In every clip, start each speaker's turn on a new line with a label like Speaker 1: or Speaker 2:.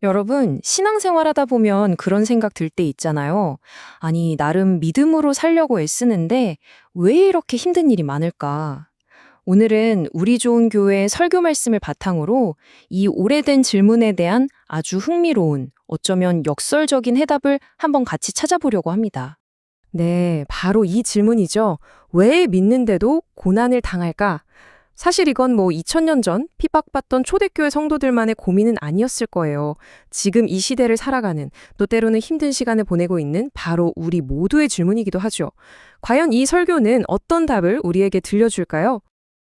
Speaker 1: 여러분, 신앙생활 하다 보면 그런 생각 들 때 있잖아요. 아니, 나름 믿음으로 살려고 애쓰는데 왜 이렇게 힘든 일이 많을까? 오늘은 우리 좋은 교회 설교 말씀을 바탕으로 이 오래된 질문에 대한 아주 흥미로운, 어쩌면 역설적인 해답을 한번 같이 찾아보려고 합니다. 네, 바로 이 질문이죠. 왜 믿는데도 고난을 당할까? 사실 이건 2000년 전 핍박받던 초대교회 성도들만의 고민은 아니었을 거예요. 지금 이 시대를 살아가는, 또 때로는 힘든 시간을 보내고 있는 바로 우리 모두의 질문이기도 하죠. 과연 이 설교는 어떤 답을 우리에게 들려줄까요?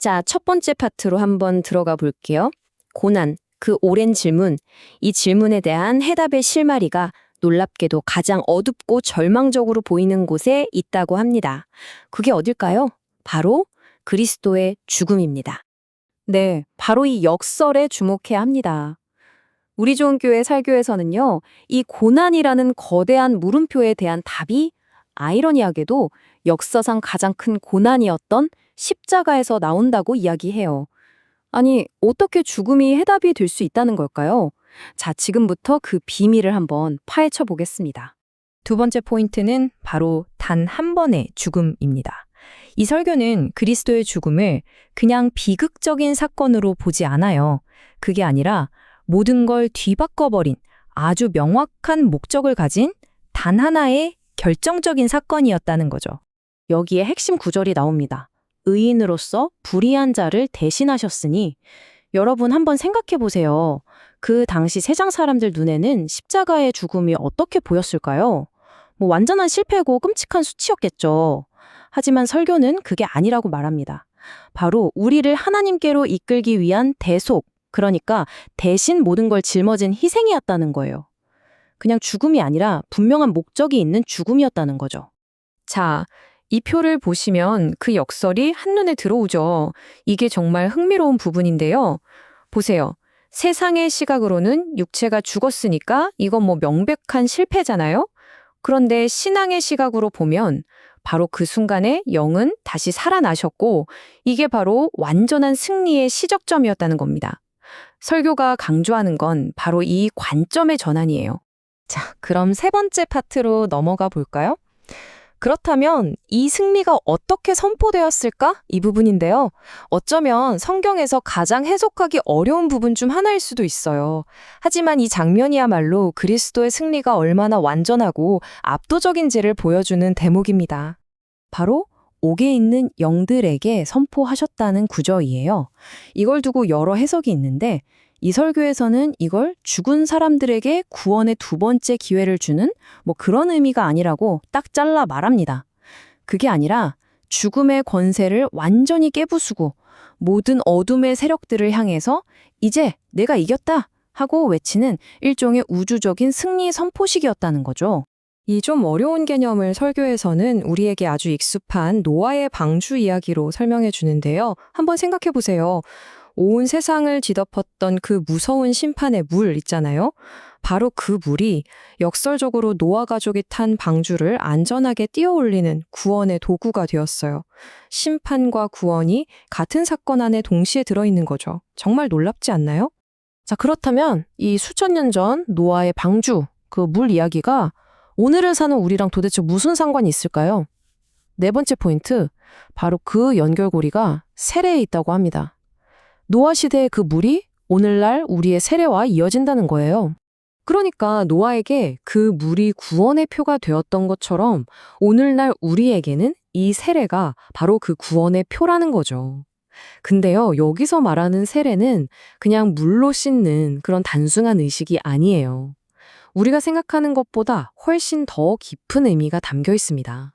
Speaker 1: 자, 첫 번째 파트로 한번 들어가 볼게요. 고난, 그 오랜 질문. 이 질문에 대한 해답의 실마리가 놀랍게도 가장 어둡고 절망적으로 보이는 곳에 있다고 합니다. 그게 어딜까요? 바로 그리스도의 죽음입니다. 네, 바로 이 역설에 주목해야 합니다. 우리 좋은 교회 설교에서는요, 이 고난이라는 거대한 물음표에 대한 답이 아이러니하게도 역사상 가장 큰 고난이었던 십자가에서 나온다고 이야기해요. 아니, 어떻게 죽음이 해답이 될 수 있다는 걸까요? 자, 지금부터 그 비밀을 한번 파헤쳐 보겠습니다. 두 번째 포인트는 바로 단 한 번의 죽음입니다. 이 설교는 그리스도의 죽음을 그냥 비극적인 사건으로 보지 않아요. 그게 아니라 모든 걸 뒤바꿔버린 아주 명확한 목적을 가진 단 하나의 결정적인 사건이었다는 거죠. 여기에 핵심 구절이 나옵니다. 의인으로서 불의한 자를 대신하셨으니 여러분 한번 생각해 보세요. 그 당시 세상 사람들 눈에는 십자가의 죽음이 어떻게 보였을까요? 완전한 실패고 끔찍한 수치였겠죠. 하지만 설교는 그게 아니라고 말합니다. 바로 우리를 하나님께로 이끌기 위한 대속, 그러니까 대신 모든 걸 짊어진 희생이었다는 거예요. 그냥 죽음이 아니라 분명한 목적이 있는 죽음이었다는 거죠. 자, 이 표를 보시면 그 역설이 한눈에 들어오죠. 이게 정말 흥미로운 부분인데요. 보세요. 세상의 시각으로는 육체가 죽었으니까 이건 명백한 실패잖아요. 그런데 신앙의 시각으로 보면 바로 그 순간에 영은 다시 살아나셨고 이게 바로 완전한 승리의 시작점이었다는 겁니다. 설교가 강조하는 건 바로 이 관점의 전환이에요. 자, 그럼 세 번째 파트로 넘어가 볼까요? 그렇다면 이 승리가 어떻게 선포되었을까? 이 부분인데요. 어쩌면 성경에서 가장 해석하기 어려운 부분 중 하나일 수도 있어요. 하지만 이 장면이야말로 그리스도의 승리가 얼마나 완전하고 압도적인지를 보여주는 대목입니다. 바로 옥에 있는 영들에게 선포하셨다는 구절이에요. 이걸 두고 여러 해석이 있는데 이 설교에서는 이걸 죽은 사람들에게 구원의 두 번째 기회를 주는 그런 의미가 아니라고 딱 잘라 말합니다. 그게 아니라 죽음의 권세를 완전히 깨부수고 모든 어둠의 세력들을 향해서 이제 내가 이겼다 하고 외치는 일종의 우주적인 승리 선포식이었다는 거죠. 이 좀 어려운 개념을 설교에서는 우리에게 아주 익숙한 노아의 방주 이야기로 설명해 주는데요. 한번 생각해 보세요. 온 세상을 뒤덮었던 그 무서운 심판의 물 있잖아요. 바로 그 물이 역설적으로 노아 가족이 탄 방주를 안전하게 띄어올리는 구원의 도구가 되었어요. 심판과 구원이 같은 사건 안에 동시에 들어있는 거죠. 정말 놀랍지 않나요? 자, 그렇다면 이 수천 년 전 노아의 방주, 그 물 이야기가 오늘을 사는 우리랑 도대체 무슨 상관이 있을까요? 네 번째 포인트, 바로 그 연결고리가 세례에 있다고 합니다. 노아 시대의 그 물이 오늘날 우리의 세례와 이어진다는 거예요. 그러니까 노아에게 그 물이 구원의 표가 되었던 것처럼 오늘날 우리에게는 이 세례가 바로 그 구원의 표라는 거죠. 근데요, 여기서 말하는 세례는 그냥 물로 씻는 그런 단순한 의식이 아니에요. 우리가 생각하는 것보다 훨씬 더 깊은 의미가 담겨 있습니다.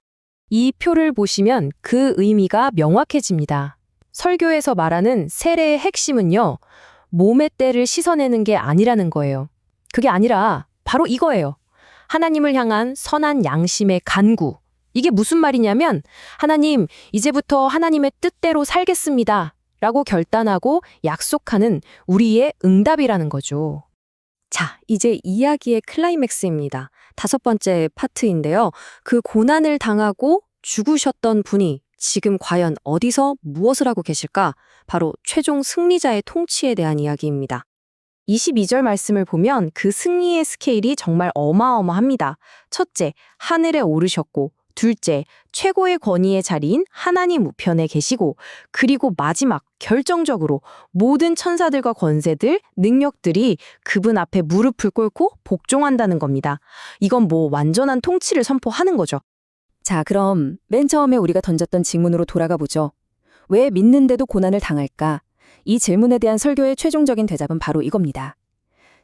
Speaker 1: 이 표를 보시면 그 의미가 명확해집니다. 설교에서 말하는 세례의 핵심은요, 몸의 때를 씻어내는 게 아니라는 거예요. 그게 아니라 바로 이거예요. 하나님을 향한 선한 양심의 간구. 이게 무슨 말이냐면 하나님, 이제부터 하나님의 뜻대로 살겠습니다 라고 결단하고 약속하는 우리의 응답이라는 거죠. 자, 이제 이야기의 클라이맥스입니다. 다섯 번째 파트인데요. 그 고난을 당하고 죽으셨던 분이 지금 과연 어디서 무엇을 하고 계실까? 바로 최종 승리자의 통치에 대한 이야기입니다. 22절 말씀을 보면 그 승리의 스케일이 정말 어마어마합니다. 첫째, 하늘에 오르셨고, 둘째, 최고의 권위의 자리인 하나님 우편에 계시고, 그리고 마지막, 결정적으로 모든 천사들과 권세들, 능력들이 그분 앞에 무릎을 꿇고 복종한다는 겁니다. 이건 뭐 완전한 통치를 선포하는 거죠.
Speaker 2: 자, 그럼 맨 처음에 우리가 던졌던 질문으로 돌아가 보죠. 왜 믿는데도 고난을 당할까? 이 질문에 대한 설교의 최종적인 대답은 바로 이겁니다.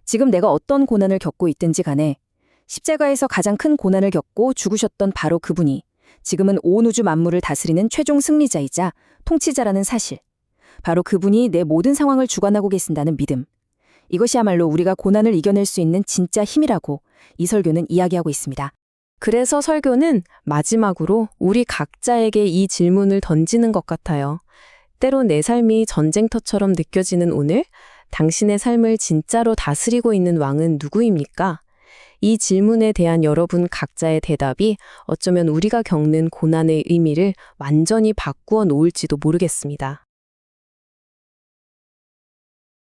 Speaker 2: 지금 내가 어떤 고난을 겪고 있든지 간에 십자가에서 가장 큰 고난을 겪고 죽으셨던 바로 그분이 지금은 온 우주 만물을 다스리는 최종 승리자이자 통치자라는 사실. 바로 그분이 내 모든 상황을 주관하고 계신다는 믿음. 이것이야말로 우리가 고난을 이겨낼 수 있는 진짜 힘이라고 이 설교는 이야기하고 있습니다.
Speaker 1: 그래서 설교는 마지막으로 우리 각자에게 이 질문을 던지는 것 같아요. 때로 내 삶이 전쟁터처럼 느껴지는 오늘, 당신의 삶을 진짜로 다스리고 있는 왕은 누구입니까? 이 질문에 대한 여러분 각자의 대답이 어쩌면 우리가 겪는 고난의 의미를 완전히 바꾸어 놓을지도 모르겠습니다.